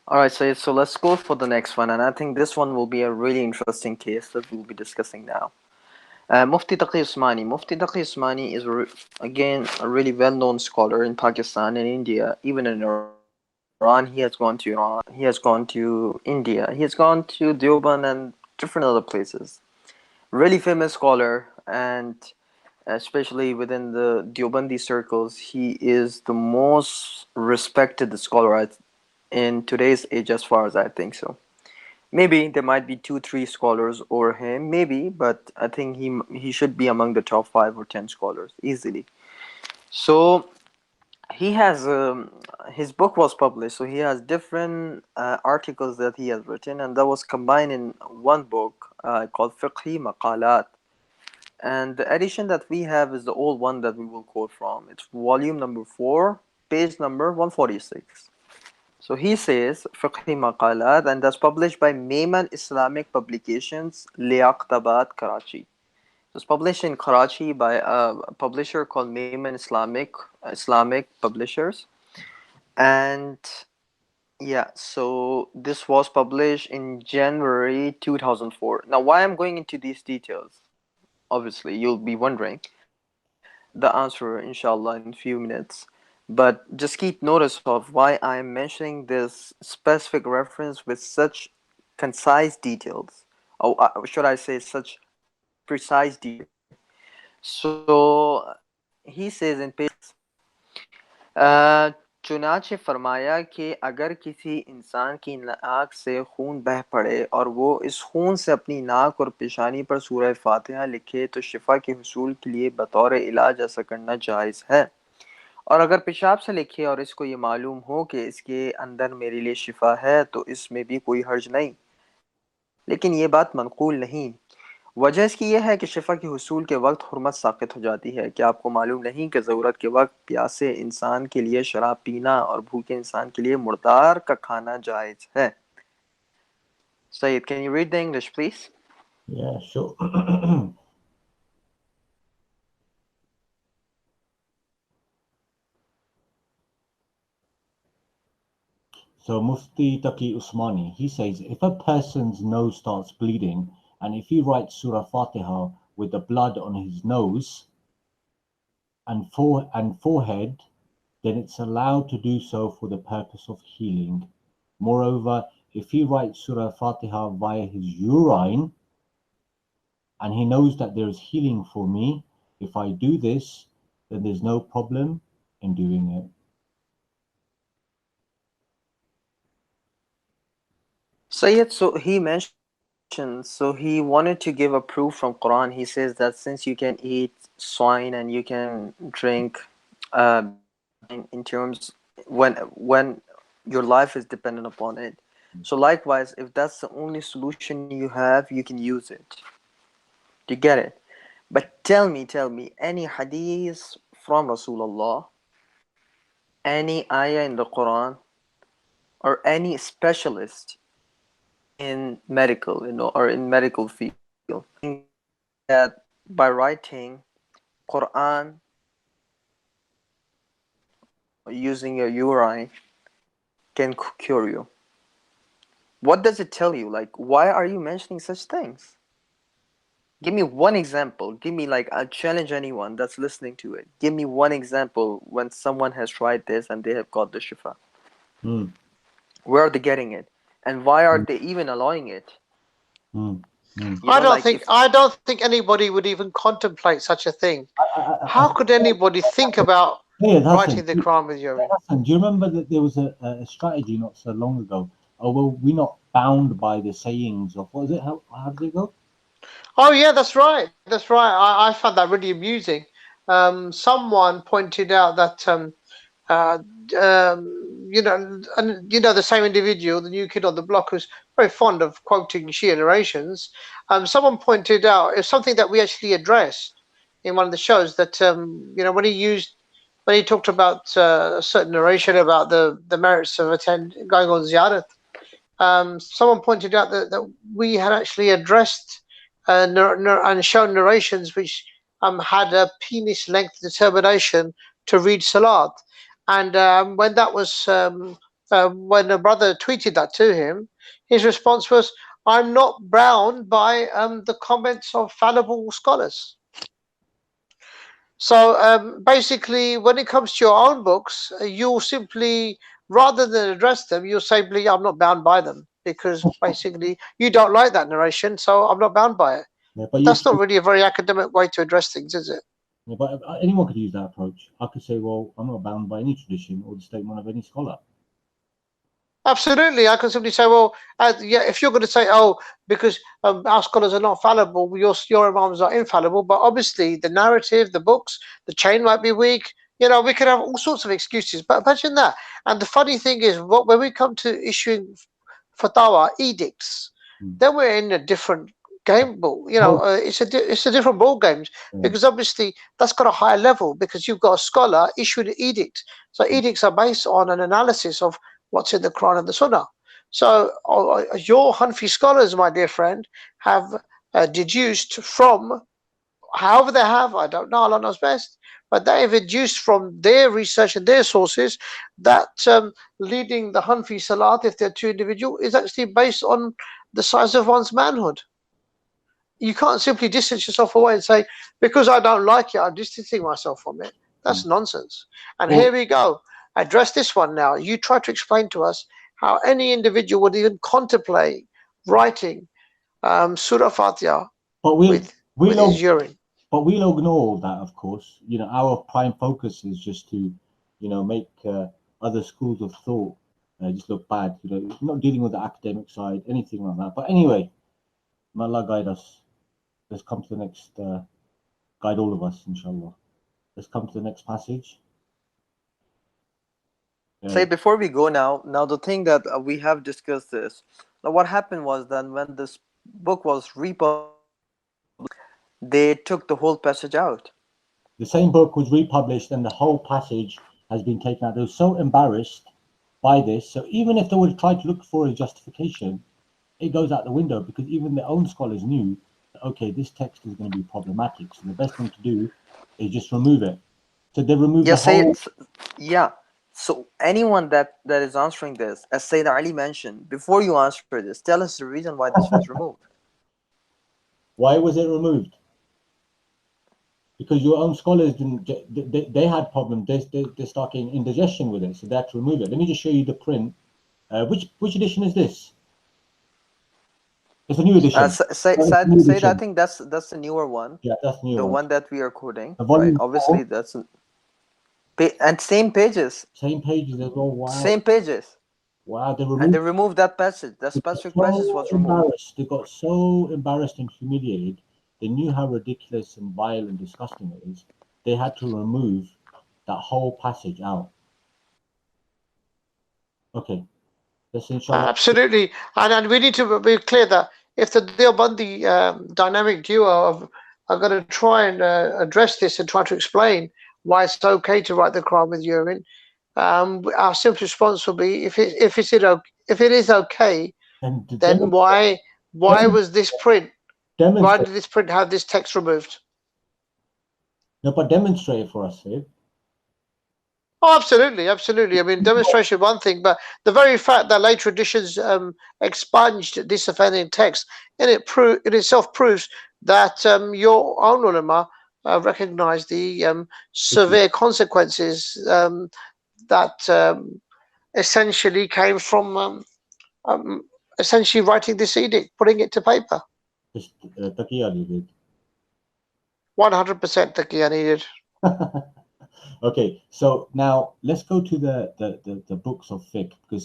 All right, so let's go for the next one, and I think this one will be a really interesting case that we'll be discussing now. Mufti Taqi Usmani. Mufti Taqi Usmani is again a really well-known scholar in Pakistan and India, even in Iran. He has gone to Iran. He has gone to India. He has gone to Deoband and different other places. Really famous scholar, and especially within the Deobandi circles, he is the most respected scholar in today's age, as far as I think so. Maybe there might be two, three scholars over him, maybe, but I think he should be among the top 5 or 10 scholars easily. So he has his book was published, so he has different articles that he has written, and that was combined in one book called Fiqhi Maqalat. And the edition that we have is the old one that we will quote from. It's volume number 4, page number 146. So he says, Fiqhi Maqalat, and that's published by Maiman Islamic Publications, Liaqtabad, Karachi. So it's published in Karachi by a publisher called Maiman Islamic Publishers. And yeah, so this was published in January 2004. Now, why I'm going into these details, obviously, you'll be wondering the answer, inshallah, in a few minutes. But just keep notice of why I'm mentioning this specific reference with such concise details. Or should I say, such precise detail. So he says in page, चुनाचे फरमाया कि अगर किसी इंसान की नाक से खून बह पड़े और वो इस खून से अपनी नाक और पेशानी पर सूरह फातिहा लिखे तो शिफा के हुसूल के लिए बतौर इलाज ऐसा करना जायज़ है, और अगर पेशाब से लिखे और इसको ये मालूम हो कि इसके अंदर मेरे लिए शिफा है तो इसमें भी कोई हर्ज नहीं, लेकिन ये बात मनकूल नहीं। वजह इसकी यह है कि शिफा के हुसूल के वक्त हुर्मत साक़ित हो जाती है। क्या आपको मालूम नहीं कि ज़रूरत के वक्त प्यासे इंसान के लिए शराब पीना और भूखे इंसान के लिए मुर्दार का खाना जायज़ है? Sayyid, can you read the English, please? Yeah, sure. So Mufti Taqi Usmani, he says, if a person's nose starts bleeding and if he writes Surah Fatiha with the blood on his nose and forehead, then it's allowed to do so for the purpose of healing. Moreover, if he writes Surah Fatiha via his urine and he knows that there is healing for me, if I do this, then there's no problem in doing it. Sayyid, so he wanted to give a proof from Quran. He says that since you can eat swine and you can drink in terms when your life is dependent upon it. So likewise, if that's the only solution you have, you can use it. Do you get it? But tell me, any hadith from Rasulullah, any ayah in the Quran, or any specialist in medical, or in medical field, that by writing Quran using your urine can cure you. What does it tell you? Like, why are you mentioning such things? Give me one example. Give me, like, I challenge anyone that's listening to it. Give me one example when someone has tried this and they have got the shifa. Where are they getting it? And why are they even allowing it? I don't think anybody would even contemplate such a thing. How could anybody think about writing the Quran with urine? Do you remember that there was a strategy not so long ago? Oh, well, we're not bound by the sayings of, what is it? How did it go? Oh yeah, that's right. I found that really amusing. Someone pointed out that the same individual, the new kid on the block, who's very fond of quoting Shia narrations. Someone pointed out it's something that we actually addressed in one of the shows, that when he talked about a certain narration about the merits of going on ziyarat. Someone pointed out that we had actually addressed and shown narrations which had a penis length determination to read salat, and when that was when a brother tweeted that to him, his response was, "I'm not bound by the comments of fallible scholars." So basically, when it comes to your own books, you'll simply, rather than address them, you'll simply, "I'm not bound by them," because basically you don't like that narration, so I'm not bound by it. Yeah, But that's not really a very academic way to address things, is it? yeah, but anyone could use that approach. I could say, well, I'm not bound by any tradition or the statement of any scholar. Absolutely, I can simply say, well, yeah, if you're going to say, "Oh, because our scholars are not fallible, your imams are infallible," but obviously the narrative, the books, the chain might be weak. You know, we could have all sorts of excuses. But imagine that. And the funny thing is, when we come to issuing fatwa edicts, then we're in a different game ball. You know, it's a different ball games, because obviously that's got a higher level, because you've got a scholar issuing an edict. So edicts are based on an analysis of what's in the Quran and the Sunnah. So your Hanfi scholars, my dear friend, have deduced from, however they have, I don't know, Allah knows best, but they have deduced from their research and their sources that leading the Hanfi Salat, if they're two individual, is actually based on the size of one's manhood. You can't simply distance yourself away and say, because I don't like it, I'm distancing myself from it. That's nonsense. And here we go. Address this one now. You try to explain to us how any individual would even contemplate writing Surah Fatiha with his urine. But we'll ignore all that, of course. You know, our prime focus is just to, you know, make other schools of thought just look bad. You know, not dealing with the academic side, anything like that. But anyway, may Allah guide us. Let's come to the next, guide all of us, inshallah. Let's come to the next passage. Say before we go now the thing that we have discussed this. Now, what happened was that when this book was republished, they took the whole passage out. The same book was republished and the whole passage has been taken out. They were so embarrassed by this. So even if they would try to look for a justification, it goes out the window, because even their own scholars knew, okay, this text is going to be problematic. So the best thing to do is just remove it. So they removed the whole... Yeah. So anyone that is answering this, as Sayyid Ali mentioned, before you answer this, tell us the reason why this was removed. Why was it removed? Because your own scholars didn't. They had problems. They start getting indigestion with it, so they had to remove it. Let me just show you the print. Which edition is this? It's a new edition. Sayyid, I think that's the newer one. Yeah, that's the new one. The one that we are quoting. Right. Obviously, that's. And same pages. Same pages as well. Wow. Same pages. Wow, they removed that passage. That specific passage was removed. They got so embarrassed and humiliated. They knew how ridiculous and vile and disgusting it is. They had to remove that whole passage out. Okay. Absolutely. And we need to be clear that if the Deobandi dynamic duo are going to try and address this and try to explain why it's okay to write the Quran with urine, our simple response will be, if it is okay, then why was this print? Why did this print have this text removed? No, but demonstrate it for us, Sid. Oh, absolutely. I mean, demonstration one thing, but the very fact that later editions expunged this offending text in itself proves that your own ulama recognize the severe consequences that essentially came from essentially writing this edict, putting it to paper. Taqi Ali did. 100% Taqi Ali did. Okay, so now let's go to the books of fiqh, because